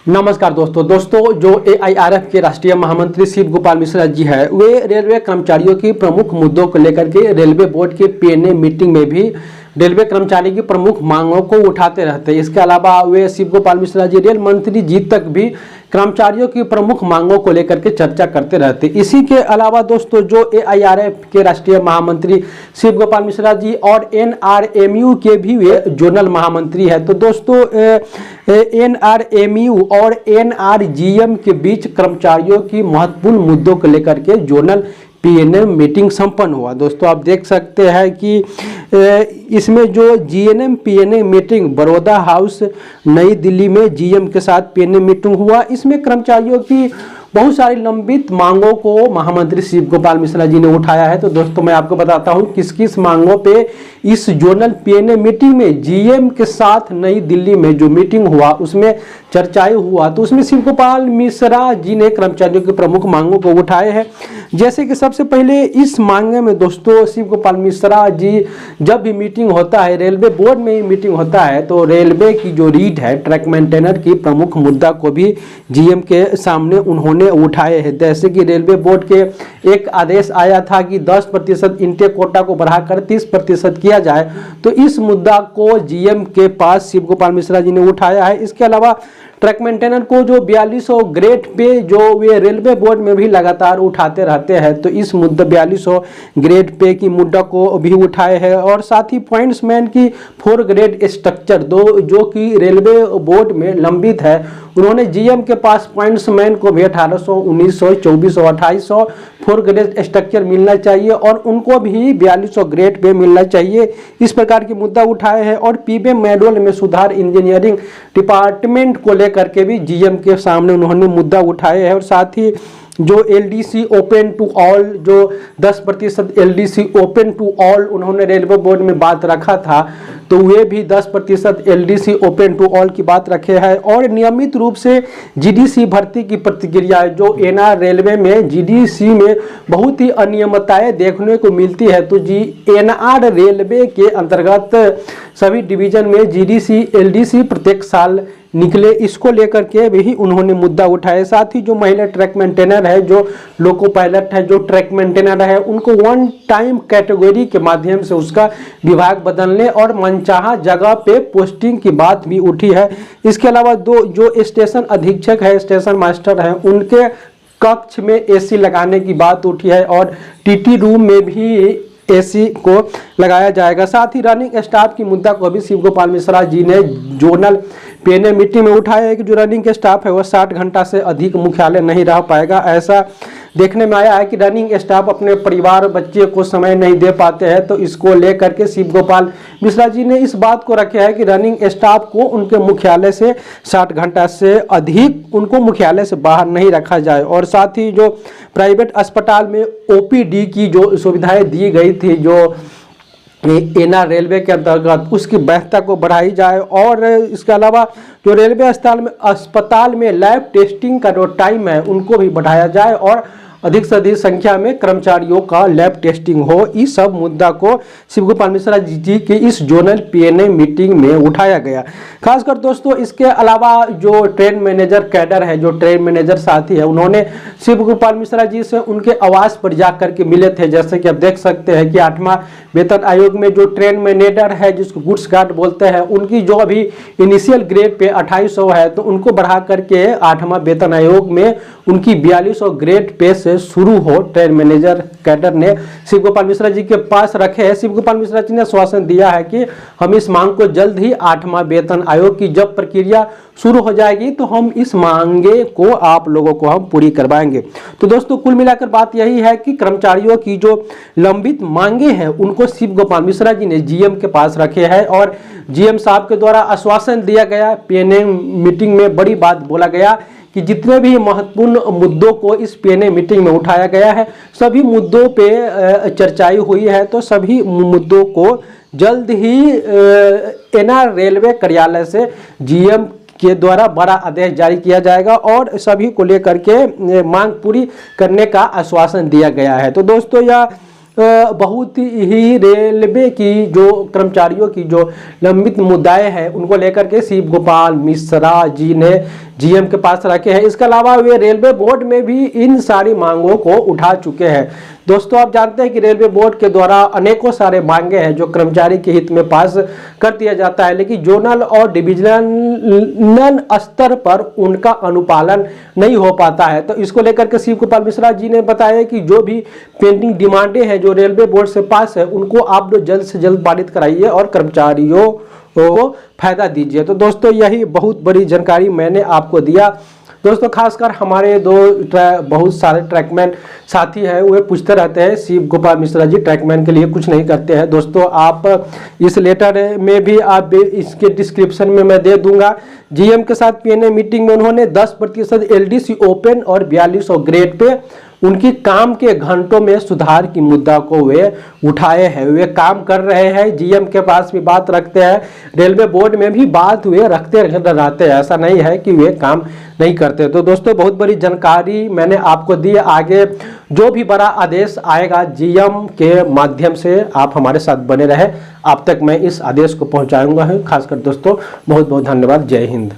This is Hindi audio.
नमस्कार दोस्तों जो AIRF के राष्ट्रीय महामंत्री शिव गोपाल मिश्रा जी है, वे रेलवे कर्मचारियों की प्रमुख मुद्दों को लेकर के रेलवे बोर्ड के PNA मीटिंग में भी रेलवे कर्मचारी की प्रमुख मांगों को उठाते रहते हैं। इसके अलावा वे शिव गोपाल मिश्रा जी रेल मंत्री जी तक भी कर्मचारियों की प्रमुख मांगों को लेकर के चर्चा करते रहते हैं। इसी के अलावा दोस्तों जो AIRF के राष्ट्रीय महामंत्री शिव गोपाल मिश्रा जी और NRMU के भी वे जोनल महामंत्री है। तो दोस्तों NRMU और NRGM के बीच कर्मचारियों की महत्वपूर्ण मुद्दों को लेकर के जोनल PNA मीटिंग संपन्न हुआ। दोस्तों आप देख सकते हैं कि इसमें जो GNM PNA meeting Baroda house नई दिल्ली में GM के साथ PNA मीटिंग हुआ। इसमें कर्मचारियों की बहुत सारी लंबित मांगों को महामंत्री शिव गोपाल मिश्रा जी ने उठाया है। तो दोस्तों मैं आपको बताता हूं किस किस मांगों पे इस जोनल PNA मीटिंग में GM के साथ नई दिल्ली में जो मीटिंग हुआ उसमें चर्चाएं हुआ। तो उसमें शिव गोपाल मिश्रा जी ने कर्मचारियों की प्रमुख मांगों को उठाए हैं। जैसे कि सबसे पहले इस मांगे में दोस्तों शिव गोपाल मिश्रा जी जब भी मीटिंग होता है, रेलवे बोर्ड में ही मीटिंग होता है, तो रेलवे की जो रीड है ट्रैक मेंटेनर की प्रमुख मुद्दा को भी GM के सामने उन्होंने उठाए हैं। जैसे कि रेलवे बोर्ड के एक आदेश आया था कि 10% इंटेक कोटा को बढ़ाकर 30% किया जाए, तो इस मुद्दा को GM के पास शिव गोपाल मिश्रा जी ने उठाया है। इसके अलावा ट्रैक मेंटेनर को जो 4200 ग्रेड पे जो वे रेलवे बोर्ड में भी लगातार उठाते रहते हैं, तो इस मुद्दा 4200 ग्रेड पे की मुद्दा को भी उठाए हैं। और साथ ही पॉइंट्समैन की 4 ग्रेड स्ट्रक्चर जो कि रेलवे बोर्ड में लंबित है, उन्होंने GM के पास पॉइंट्समैन को भी 1800, 1900, 2400, 2800 4 ग्रेड स्ट्रक्चर मिलना चाहिए और उनको भी 4200 ग्रेड पे मिलना चाहिए। इस प्रकार की मुद्दा उठाए हैं। और पीबे मैनुअल में सुधार इंजीनियरिंग डिपार्टमेंट को लेकर के भी GM के सामने उन्होंने मुद्दा उठाए हैं। और साथ ही जो LDC ओपन टू ऑल, जो 10% LDC ओपन टू ऑल उन्होंने रेलवे बोर्ड में बात रखा था, तो वे भी 10% LDC ओपन टू ऑल की बात रखे हैं। और नियमित रूप से GDC भर्ती की प्रतिक्रिया, जो NR रेलवे में GDC में बहुत ही अनियमितताएं देखने को मिलती है, तो NR रेलवे के अंतर्गत सभी डिवीजन में GDC LDC प्रत्येक साल निकले, इसको लेकर के भी उन्होंने मुद्दा उठाया। साथ ही जो महिला ट्रैक मेंटेनर है, जो लोको पायलट है, जो ट्रैक मेंटेनर है, उनको वन टाइम कैटेगरी के माध्यम से उसका विभाग बदलने और मनचाहा जगह पे पोस्टिंग की बात भी उठी है। इसके अलावा जो स्टेशन अधीक्षक है, स्टेशन मास्टर है, उनके कक्ष में AC लगाने की बात उठी है और TT रूम में भी AC को लगाया जाएगा। साथ ही रनिंग स्टाफ की मुद्दा को भी शिव गोपाल मिश्रा जी ने जोनल PNA मीटिंग में उठाया है कि जो रनिंग के स्टाफ है वह 60 घंटा से अधिक मुख्यालय नहीं रह पाएगा। ऐसा देखने में आया है कि रनिंग स्टाफ अपने परिवार बच्चे को समय नहीं दे पाते हैं, तो इसको लेकर के शिव गोपाल मिश्रा जी ने इस बात को रखा है कि रनिंग स्टाफ को उनके मुख्यालय से 60 घंटा से अधिक उनको मुख्यालय से बाहर नहीं रखा जाए। और साथ ही जो प्राइवेट अस्पताल में OPD की जो सुविधाएं दी गई थी, जो NR रेलवे के अंतर्गत, उसकी वैधता को बढ़ाई जाए। और इसके अलावा जो रेलवे अस्पताल में लैब टेस्टिंग का जो टाइम है उनको भी बढ़ाया जाए और अधिक से अधिक संख्या में कर्मचारियों का लैब टेस्टिंग हो। इस सब मुद्दा को शिव गोपाल मिश्रा जी की इस जोनल PNA मीटिंग में उठाया गया। खासकर दोस्तों इसके अलावा जो ट्रेन मैनेजर कैडर है, जो ट्रेन मैनेजर साथी है, उन्होंने शिव गोपाल मिश्रा जी से उनके आवास पर जाकर के मिले थे। जैसे कि आप देख सकते हैं कि 8वां वेतन आयोग में जो ट्रेन मैनेजर है, जिसको गुड्स गार्ड बोलते हैं, उनकी जो अभी इनिशियल ग्रेड पे 2800 है, तो उनको बढ़ा करके 8वां वेतन आयोग में उनकी 4200 ग्रेड पे से शुरू हो। ट्रेन मैनेजर कैडर ने शिव गोपाल मिश्रा जी के पास रखे हैं। शिव गोपाल मिश्रा जी ने आश्वासन दिया है कि हम इस मांग को जल्द ही 8वां वेतन आयोग की जब प्रक्रिया शुरू हो जाएगी तो हम इस मांगे को आप लोगों को हम पूरी करवाएंगे। तो दोस्तों कुल मिलाकर बात यही है कि कर्मचारियों की जो लंबित मांगे हैं उनको शिव गोपाल मिश्रा जी ने GM के पास रखे हैं और GM साहब के द्वारा आश्वासन दिया गया। PNA मीटिंग में बड़ी बात बोला गया कि जितने भी महत्वपूर्ण मुद्दों को इस PNA मीटिंग में उठाया गया है, सभी मुद्दों पे चर्चाई हुई है। तो सभी मुद्दों को जल्द ही NR रेलवे कार्यालय से GM के द्वारा बड़ा आदेश जारी किया जाएगा और सभी को लेकर के मांग पूरी करने का आश्वासन दिया गया है। तो दोस्तों यह बहुत ही रेलवे की जो कर्मचारियों की जो लंबित मुद्दाएं हैं उनको लेकर के शिव गोपाल मिश्रा जी ने जीएम के पास रखे हैं। इसके अलावा वे रेलवे बोर्ड में भी इन सारी मांगों को उठा चुके हैं। दोस्तों आप जानते हैं कि रेलवे बोर्ड के द्वारा अनेकों सारे मांगे हैं जो कर्मचारी के हित में पास कर दिया जाता है, लेकिन जोनल और डिविजनल स्तर पर उनका अनुपालन नहीं हो पाता है। तो इसको लेकर के शिव गोपाल मिश्रा जी ने बताया कि जो भी पेंडिंग डिमांडें हैं जो रेलवे बोर्ड से पास है उनको आप लोग जल्द से जल्द पारित कराइए और कर्मचारियों को फायदा दीजिए। तो दोस्तों यही बहुत बड़ी जानकारी मैंने आपको दिया। दोस्तों खासकर हमारे बहुत सारे ट्रैकमैन साथी हैं वे पूछते रहते हैं शिव गोपाल मिश्रा जी ट्रैकमैन के लिए कुछ नहीं करते हैं। दोस्तों आप इस लेटर में भी आप इसके डिस्क्रिप्शन में मैं दे दूंगा। जीएम के साथ पीएनए मीटिंग में उन्होंने 10% एलडीसी ओपन और 4200 ग्रेड पे उनकी काम के घंटों में सुधार की मुद्दा को वे उठाए हैं। वे काम कर रहे हैं, जीएम के पास भी बात रखते हैं, रेलवे बोर्ड में भी बात वे रखते रहते हैं, ऐसा नहीं है कि वे काम नहीं करते। तो दोस्तों बहुत बड़ी जानकारी मैंने आपको दी। आगे जो भी बड़ा आदेश आएगा जीएम के माध्यम से आप हमारे साथ बने रहे, आप तक मैं इस आदेश को पहुंचाऊंगा। खासकर दोस्तों बहुत बहुत धन्यवाद। जय हिंद।